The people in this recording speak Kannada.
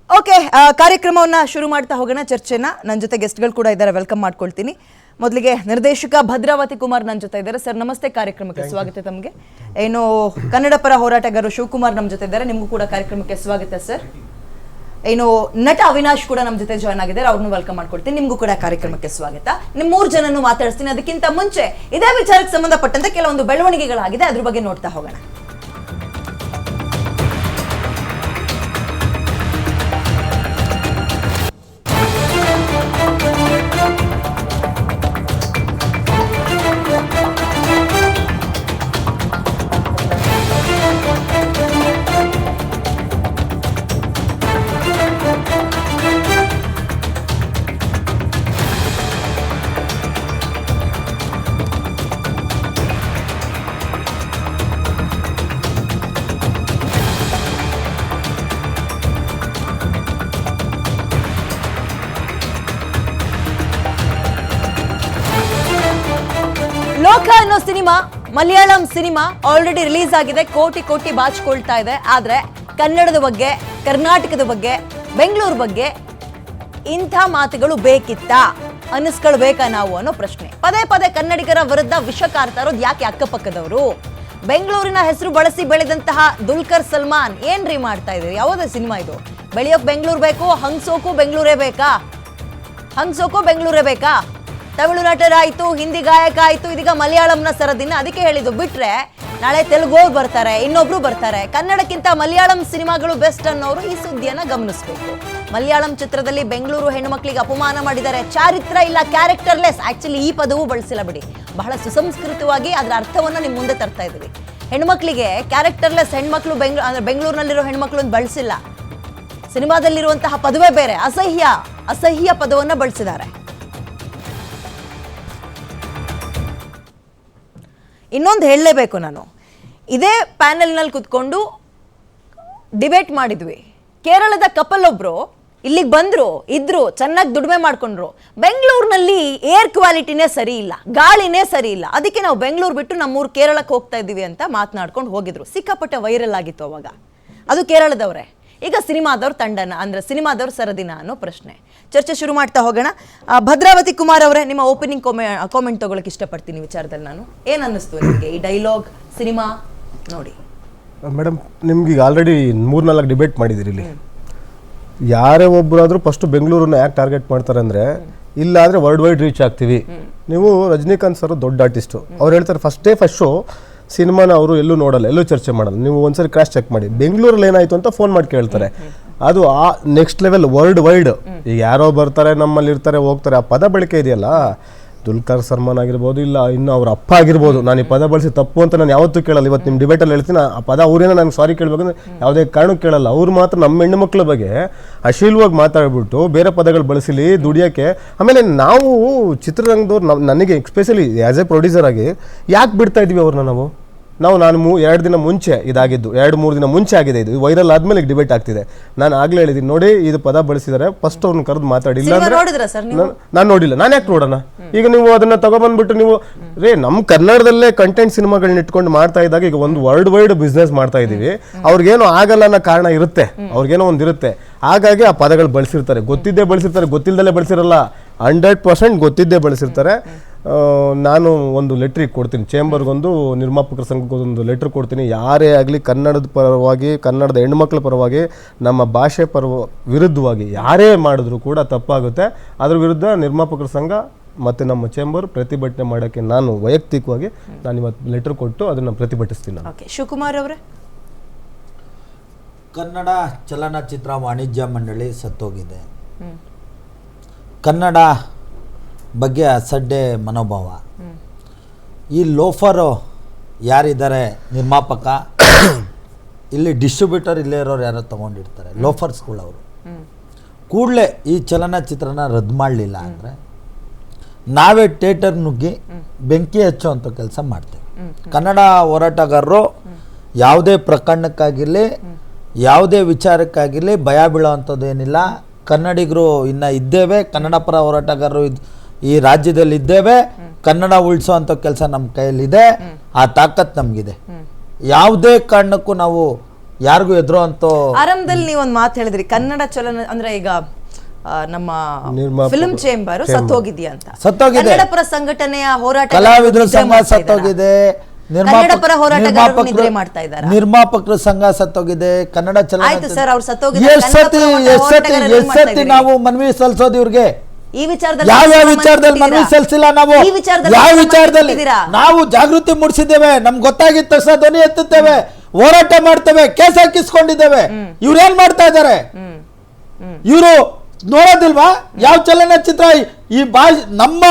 ಓಕೆ, ಕಾರ್ಯಕ್ರಮವನ್ನ ಶುರು ಮಾಡ್ತಾ ಹೋಗೋಣ. ಚರ್ಚೆನ ನನ್ನ ಜೊತೆ ಗೆಸ್ಟ್ಗಳು ಕೂಡ ಇದ್ದಾರೆ, ವೆಲ್ಕಮ್ ಮಾಡ್ಕೊಳ್ತೀನಿ. ಮೊದಲಿಗೆ ನಿರ್ದೇಶಕ ಭದ್ರಾವತಿ ಕುಮಾರ್ ನನ್ನ ಜೊತೆ ಇದ್ದಾರೆ. ಸರ್ ನಮಸ್ತೆ, ಕಾರ್ಯಕ್ರಮಕ್ಕೆ ಸ್ವಾಗತ. ತಮಗೆ ಏನು ಕನ್ನಡ ಪರ ಹೋರಾಟಗಾರರು ಶಿವಕುಮಾರ್ ನಮ್ಮ ಜೊತೆ ಇದ್ದಾರೆ, ನಿಮಗೂ ಕೂಡ ಕಾರ್ಯಕ್ರಮಕ್ಕೆ ಸ್ವಾಗತ ಸರ್. ಏನು ನಟ ಅವಿನಾಶ್ ಕೂಡ ನಮ್ಮ ಜೊತೆ ಜಾಯ್ನ್ ಆಗಿದ್ದಾರೆ, ಅವ್ರನ್ನು ವೆಲ್ಕಮ್ ಮಾಡ್ಕೊಳ್ತೀನಿ. ನಿಮಗೂ ಕೂಡ ಕಾರ್ಯಕ್ರಮಕ್ಕೆ ಸ್ವಾಗತ. ನಿಮ್ 3 ಜನನ್ನು ಮಾತಾಡಿಸ್ತೀನಿ. ಅದಕ್ಕಿಂತ ಮುಂಚೆ ಇದೇ ವಿಚಾರಕ್ಕೆ ಸಂಬಂಧಪಟ್ಟಂತೆ ಕೆಲವೊಂದು ಬೆಳವಣಿಗೆಗಳಾಗಿದೆ, ಅದ್ರ ಬಗ್ಗೆ ನೋಡ್ತಾ ಹೋಗೋಣ. ಲೋಕ ಅನ್ನೋ cinema, Malayalam cinema already release ಆಗಿದೆ, ಕೋಟಿ ಕೋಟಿ ಬಾಚಿಕೊಳ್ತಾ ಇದೆ. ಆದ್ರೆ ಕನ್ನಡದ ಬಗ್ಗೆ, ಕರ್ನಾಟಕದ ಬಗ್ಗೆ, ಬೆಂಗಳೂರು ಬಗ್ಗೆ ಇಂಥ ಮಾತುಗಳು ಬೇಕಿತ್ತಾ, ಅನ್ನಿಸ್ಕೊಳ್ಬೇಕಾ ನಾವು ಅನ್ನೋ ಪ್ರಶ್ನೆ. ಪದೇ ಪದೇ ಕನ್ನಡಿಗರ ವಿರುದ್ಧ ವಿಷ ಕಾರ್ತಾ ಇರೋದು ಯಾಕೆ ಅಕ್ಕಪಕ್ಕದವರು? ಬೆಂಗಳೂರಿನ ಹೆಸರು ಬಳಸಿ ಬೆಳೆದಂತಹ ದುಲ್ಕರ್ ಸಲ್ಮಾನ್ ಏನ್ರಿ ಮಾಡ್ತಾ ಇದ್ದೀರಿ? ಯಾವುದೇ ಸಿನಿಮಾ ಇದು? ಬೆಳೆಯೋಕ್ ಬೆಂಗಳೂರು ಬೇಕು, ಹಂಗ್ಸೋಕು ಬೆಂಗಳೂರೇ ಬೇಕಾ? ಹಂಗ್ಸೋಕು ಬೆಂಗಳೂರೇ ಬೇಕಾ? ತಮಿಳು ನಟರಾಯ್ತು, ಹಿಂದಿ ಗಾಯಕ ಆಯ್ತು, ಇದೀಗ ಮಲಯಾಳಂನ ಸರದಿನ. ಅದಕ್ಕೆ ಹೇಳಿದ್ದು, ಬಿಟ್ರೆ ನಾಳೆ ತೆಲುಗು ಬರ್ತಾರೆ, ಇನ್ನೊಬ್ರು ಬರ್ತಾರೆ. ಕನ್ನಡಕ್ಕಿಂತ ಮಲಯಾಳಂ ಸಿನಿಮಾಗಳು ಬೆಸ್ಟ್ ಅನ್ನೋರು ಈ ಸುದ್ದಿಯನ್ನ ಗಮನಿಸಬೇಕು. ಮಲಯಾಳಂ ಚಿತ್ರದಲ್ಲಿ ಬೆಂಗಳೂರು ಹೆಣ್ಣುಮಕ್ಳಿಗೆ ಅಪಮಾನ ಮಾಡಿದ್ದಾರೆ. ಚಾರಿತ್ರ ಇಲ್ಲ, ಕ್ಯಾರೆಕ್ಟರ್ಲೆಸ್. ಆಕ್ಚುಲಿ ಈ ಪದವೂ ಬಳಸಿಲ್ಲ ಬಿಡಿ, ಬಹಳ ಸುಸಂಸ್ಕೃತವಾಗಿ ಅದರ ಅರ್ಥವನ್ನ ನಿಮ್ ಮುಂದೆ ತರ್ತಾ ಇದೀವಿ. ಹೆಣ್ಮಕ್ಳಿಗೆ ಕ್ಯಾರೆಕ್ಟರ್ಲೆಸ್ ಹೆಣ್ಮಕ್ಳು ಬೆಂಗಳೂರಿನಲ್ಲಿರೋ ಹೆಣ್ಮಕ್ಳು ಅಂತ ಬಳಸಿಲ್ಲ. ಸಿನಿಮಾದಲ್ಲಿರುವಂತಹ ಪದವೇ ಬೇರೆ, ಅಸಹ್ಯ ಪದವನ್ನ ಬಳಸಿದ್ದಾರೆ. ಇನ್ನೊಂದು ಹೇಳಲೇಬೇಕು, ನಾನು ಇದೇ ಪ್ಯಾನೆಲ್ನಲ್ಲಿ ಕುತ್ಕೊಂಡು ಡಿಬೇಟ್ ಮಾಡಿದ್ವಿ. ಕೇರಳದ ಕಪಲ್ ಒಬ್ರು ಇಲ್ಲಿಗೆ ಬಂದ್ರು, ಇದ್ರು, ಚೆನ್ನಾಗಿ ದುಡಿಮೆ ಮಾಡ್ಕೊಂಡ್ರು. ಬೆಂಗಳೂರಿನಲ್ಲಿ ಏರ್ ಕ್ವಾಲಿಟಿನೇ ಸರಿ ಇಲ್ಲ, ಗಾಳಿನೇ ಸರಿ ಇಲ್ಲ, ಅದಕ್ಕೆ ನಾವು ಬೆಂಗಳೂರು ಬಿಟ್ಟು ನಮ್ಮೂರು ಕೇರಳಕ್ಕೆ ಹೋಗ್ತಾ ಇದ್ದೀವಿ ಅಂತ ಮಾತನಾಡ್ಕೊಂಡು ಹೋಗಿದ್ರು. ಸಿಕ್ಕಾಪಟ್ಟೆ ವೈರಲ್ ಆಗಿತ್ತು ಅವಾಗ. ಅದು ಕೇರಳದವ್ರೆ. ಈಗ ಸಿನಿಮಾದವ್ರ ತಂಡನ, ಅಂದ್ರೆ ಸಿನಿಮಾದವ್ರ ಸರದಿನ ಅನ್ನೋ ಪ್ರಶ್ನೆ. ಚರ್ಚೆ ಶುರು ಮಾಡ್ತಾ ಹೋಗೋಣ. ಭದ್ರಾವತಿ ಕುಮಾರ್ ಅವರೇ, ನಿಮ್ಮ ಓಪನಿಂಗ್ ಕಾಮೆಂಟ್ ತಗೊಳಕ್ ಇಷ್ಟಪಡ್ತೀನಿ ವಿಚಾರದಲ್ಲಿ. ನಾನು ಏನ್ ಅನ್ನಿಸ್ತು ನಿಮಗೆ ಈ ಡೈಲಾಗ್ ಸಿನಿಮಾ ನೋಡಿ? ಮೇಡಮ್, ನಿಮ್ಗೆ ಈಗ ಆಲ್ರೆಡಿ 3-4 ಡಿಬೇಟ್ ಮಾಡಿದಿರಿ ಇಲ್ಲಿ. ಯಾರೇ ಒಬ್ಬರಾದ್ರೂ ಫಸ್ಟ್ ಬೆಂಗಳೂರನ್ನ ಯಾಕೆ ಟಾರ್ಗೆಟ್ ಮಾಡ್ತಾರೆ ಅಂದ್ರೆ, ಇಲ್ಲ ಆದ್ರೆ ವರ್ಲ್ಡ್ ವೈಡ್ ರೀಚ್ ಆಗ್ತೀವಿ. ನೀವು ರಜನಿಕಾಂತ್ ಸರ್ ದೊಡ್ಡ ಆರ್ಟಿಸ್ಟು, ಅವ್ರು ಹೇಳ್ತಾರೆ ಫಸ್ಟ್ ಶೋ ಸಿನಿಮಾನ ಅವರು ಎಲ್ಲೂ ನೋಡಲ್ಲ, ಎಲ್ಲೂ ಚರ್ಚೆ ಮಾಡಲ್ಲ. ನೀವು ಒಂದ್ಸರಿ ಕ್ರಾಶ್ ಚೆಕ್ ಮಾಡಿ, ಬೆಂಗಳೂರಲ್ಲಿ ಏನಾಯ್ತು ಅಂತ ಫೋನ್ ಮಾಡಿ ಕೇಳ್ತಾರೆ. ಅದು ಆ ನೆಕ್ಸ್ಟ್ ಲೆವೆಲ್, ವರ್ಲ್ಡ್ ವೈಡ್. ಈಗ ಯಾರೋ ಬರ್ತಾರೆ, ನಮ್ಮಲ್ಲಿ ಇರ್ತಾರೆ, ಹೋಗ್ತಾರೆ. ಆ ಪದ ಬಳಕೆ ಇದೆಯಲ್ಲ, ದುಲ್ಕರ್ ಸಲ್ಮಾನ್ ಆಗಿರ್ಬೋದು, ಇಲ್ಲ ಇನ್ನು ಅವ್ರ ಅಪ್ಪ ಆಗಿರ್ಬೋದು, ನಾನು ಈ ಪದ ಬಳಸಿ ತಪ್ಪು ಅಂತ ನಾನು ಯಾವತ್ತೂ ಕೇಳಲ್ಲ. ಇವತ್ತು ನಿಮ್ಮ ಡಿಬೇಟಲ್ಲಿ ಹೇಳ್ತೀನಿ, ಆ ಪದ ಅವ್ರೇನೋ ನನಗೆ ಸಾರಿ ಕೇಳಬೇಕಂದ್ರೆ ಯಾವುದೇ ಕಾರಣಕ್ಕೆ ಕೇಳಲ್ಲ. ಅವ್ರು ಮಾತ್ರ ನಮ್ಮ ಹೆಣ್ಣುಮಕ್ಳ ಬಗ್ಗೆ ಅಶ್ಲೀಲವಾಗಿ ಮಾತಾಡ್ಬಿಟ್ಟು ಬೇರೆ ಪದಗಳು ಬಳಸಲಿ ದುಡಿಯೋಕ್ಕೆ. ಆಮೇಲೆ ನಾವು ಚಿತ್ರರಂಗದವ್ರು, ನನಗೆ ಎಸ್ಪೆಷಲಿ ಆ್ಯಸ್ ಎ ಪ್ರೊಡ್ಯೂಸರ್ ಆಗಿ ಯಾಕೆ ಬಿಡ್ತಾ ಇದ್ವಿ ಅವ್ರನ್ನ? ನಾನು 2 ದಿನ ಮುಂಚೆ ಇದಾಗಿದ್ದು, 2-3 ದಿನ ಮುಂಚೆ ಆಗಿದೆ ಇದು. ವೈರಲ್ ಆದ್ಮೇಲೆ ಡಿಬೇಟ್ ಆಗ್ತಿದೆ. ನಾನು ಆಗ್ಲೇ ಹೇಳಿದ್ದೀನಿ, ನೋಡಿ ಇದು ಪದ ಬಳಸಿದ್ದಾರೆ, ಫಸ್ಟ್ ಅವ್ರನ್ನ ಕರೆದು ಮಾತಾಡಿ. ಇಲ್ಲ ಅಂದ್ರೆ ನಾನು ನೋಡಿಲ್ಲ, ನಾನು ಯಾಕೆ ನೋಡೋಣ? ಈಗ ನೀವು ಅದನ್ನ ತಗೊಬಂದ್ಬಿಟ್ಟು ನೀವು ನಮ್ಮ ಕನ್ನಡದಲ್ಲೇ ಕಂಟೆಂಟ್ ಸಿನಿಮಾಗಳನ್ನ ಇಟ್ಕೊಂಡು ಮಾಡ್ತಾ ಇದ್ದಾಗ, ಈಗ ಒಂದು ವರ್ಲ್ಡ್ ವೈಡ್ ಬಿಸ್ನೆಸ್ ಮಾಡ್ತಾ ಇದೀವಿ. ಅವ್ರಿಗೇನೋ ಆಗಲ್ಲ ಅನ್ನೋ ಕಾರಣ ಇರುತ್ತೆ, ಅವ್ರಿಗೇನೋ ಒಂದಿರುತ್ತೆ. ಹಾಗಾಗಿ ಆ ಪದಗಳು ಬಳಸಿರ್ತಾರೆ, ಗೊತ್ತಿದ್ದೇ ಬಳಸಿರ್ತಾರೆ, ಗೊತ್ತಿಲ್ಲದಲ್ಲೇ ಬಳಸಿರಲ್ಲ. 100% ಗೊತ್ತಿದ್ದೇ ಬಳಸಿರ್ತಾರೆ. ನಾನು ಒಂದು ಲೆಟ್ರಿಗೆ ಕೊಡ್ತೀನಿ, ಚೇಂಬರ್ಗೊಂದು, ನಿರ್ಮಾಪಕರ ಸಂಘಕ್ಕೊಂದು ಲೆಟ್ರ್ ಕೊಡ್ತೀನಿ. ಯಾರೇ ಆಗಲಿ ಕನ್ನಡದ ಪರವಾಗಿ, ಕನ್ನಡದ ಹೆಣ್ಮಕ್ಳ ಪರವಾಗಿ, ನಮ್ಮ ಭಾಷೆ ವಿರುದ್ಧವಾಗಿ ಯಾರೇ ಮಾಡಿದ್ರು ಕೂಡ ತಪ್ಪಾಗುತ್ತೆ. ಅದ್ರ ವಿರುದ್ಧ ನಿರ್ಮಾಪಕರ ಸಂಘ ಮತ್ತು ನಮ್ಮ ಚೇಂಬರ್ ಪ್ರತಿಭಟನೆ ಮಾಡೋಕ್ಕೆ ನಾನು ವೈಯಕ್ತಿಕವಾಗಿ ನಾನು ಇವತ್ತು ಲೆಟ್ರ್ ಕೊಟ್ಟು ಅದನ್ನು ಪ್ರತಿಭಟಿಸ್ತೀನಿ. ಶಿವಕುಮಾರ್ ಅವರೇ, ಕನ್ನಡ ಚಲನಚಿತ್ರ ವಾಣಿಜ್ಯ ಮಂಡಳಿ ಸತ್ತೋಗಿದೆ. ಕನ್ನಡ ಬಗ್ಗೆ ಅಸಡ್ಡೆ ಮನೋಭಾವ. ಈ ಲೋಫರು ಯಾರಿದ್ದಾರೆ ನಿರ್ಮಾಪಕ, ಇಲ್ಲಿ ಡಿಸ್ಟ್ರಿಬ್ಯೂಟರ್ ಇಲ್ಲೇ ಇರೋರು ಯಾರೋ ತೊಗೊಂಡಿರ್ತಾರೆ, ಲೋಫರ್ಸ್ಗಳವರು. ಕೂಡಲೇ ಈ ಚಲನಚಿತ್ರನ ರದ್ದು ಮಾಡಲಿಲ್ಲ ಅಂದರೆ ನಾವೇ ಥಿಯೇಟರ್ ನುಗ್ಗಿ ಬೆಂಕಿ ಹಚ್ಚುವಂಥ ಕೆಲಸ ಮಾಡ್ತೇವೆ. ಕನ್ನಡ ಹೋರಾಟಗಾರರು ಯಾವುದೇ ಪ್ರಕರಣಕ್ಕಾಗಿರಲಿ, ಯಾವುದೇ ವಿಚಾರಕ್ಕಾಗಿರಲಿ ಭಯ ಬೀಳೋವಂಥದ್ದು ಏನಿಲ್ಲ. ಕನ್ನಡಿಗರು ಇನ್ನು ಇದ್ದೇವೆ, ಕನ್ನಡ ಪರ ಹೋರಾಟಗಾರರು ಈ ರಾಜ್ಯದಲ್ಲಿ ಇದ್ದೇವೆ. ಕನ್ನಡ ಉಳಿಸೋವಂಥ ಕೆಲಸ ನಮ್ಮ ಕೈಯಲ್ಲಿದೆ, ಆ ತಾಕತ್ತು ನಮಗಿದೆ. ಯಾವುದೇ ಕಾರಣಕ್ಕೂ ನಾವು ಯಾರಿಗೂ ಎದುರು ಅಂತೂ ಆರಂಭದಲ್ಲಿ ನೀವು ಒಂದು ಮಾತು ಹೇಳಿದ್ರಿ, ಕನ್ನಡ ಚಲನ ಅಂದ್ರೆ ಈಗ ನಮ್ಮ ನಿರ್ಮಾಪಕರು ಫಿಲ್ಮ್ ಚೇಂಬರ್ ಸತ್ತೋಗಿದ್ಯಾ ಅಂತ. ಸತ್ತೋಗಿದೆ. ಕನ್ನಡ ಪರ ಸಂಘಟನೆಯ ಹೋರಾಟ ಕಲಾವಿದರ ಸಂಘ ಸತ್ತೋಗಿದೆ, ಕನ್ನಡ ಪರ ಹೋರಾಟಗಾರರು ನಿದ್ರೆ ಮಾಡ್ತಾ ಇದ್ದಾರೆ. ನಿರ್ಮಾಪಕರ ಸಂಘ ಸತ್ತೋಗಿದೆ, ಕನ್ನಡ ಆಯ್ತು ಸರ್, ಅವ್ರು ಸತ್ತೋಗಿದೆ. ಎಷ್ಟತಿ ನಾವು ಮನವಿ ಸಲ್ಲಿಸೋದು ಇವ್ರಿಗೆ? ಈ ವಿಚಾರದಲ್ಲಿ ಯಾವ ವಿಚಾರದಲ್ಲಿ ಮನವಿ ಸಲ್ಲಿಸಿಲ್ಲ ನಾವು? ಈ ವಿಚಾರದಲ್ಲಿ ಯಾವ ವಿಚಾರದಲ್ಲಿ ಇದ್ದೀರಾ? ನಾವು ಜಾಗೃತಿ ಮೂಡಿಸಿದ್ದೇವೆ, ನಮ್ಗೆ ಗೊತ್ತಾಗಿದ್ದ ತಕ್ಷಣ ಧ್ವನಿ ಎತ್ತುತ್ತೇವೆ, ಹೋರಾಟ ಮಾಡ್ತೇವೆ, ಕೇಸ್ ಹಾಕಿಸ್ಕೊಂಡಿದ್ದೇವೆ. ಇವ್ರು ಏನ್ ಮಾಡ್ತಾ ಇದ್ದಾರೆ? ಇವರು ನೋಡೋದಿಲ್ವಾ ಯಾವ ಚಲನಚಿತ್ರ ಈ ನಮ್ಮ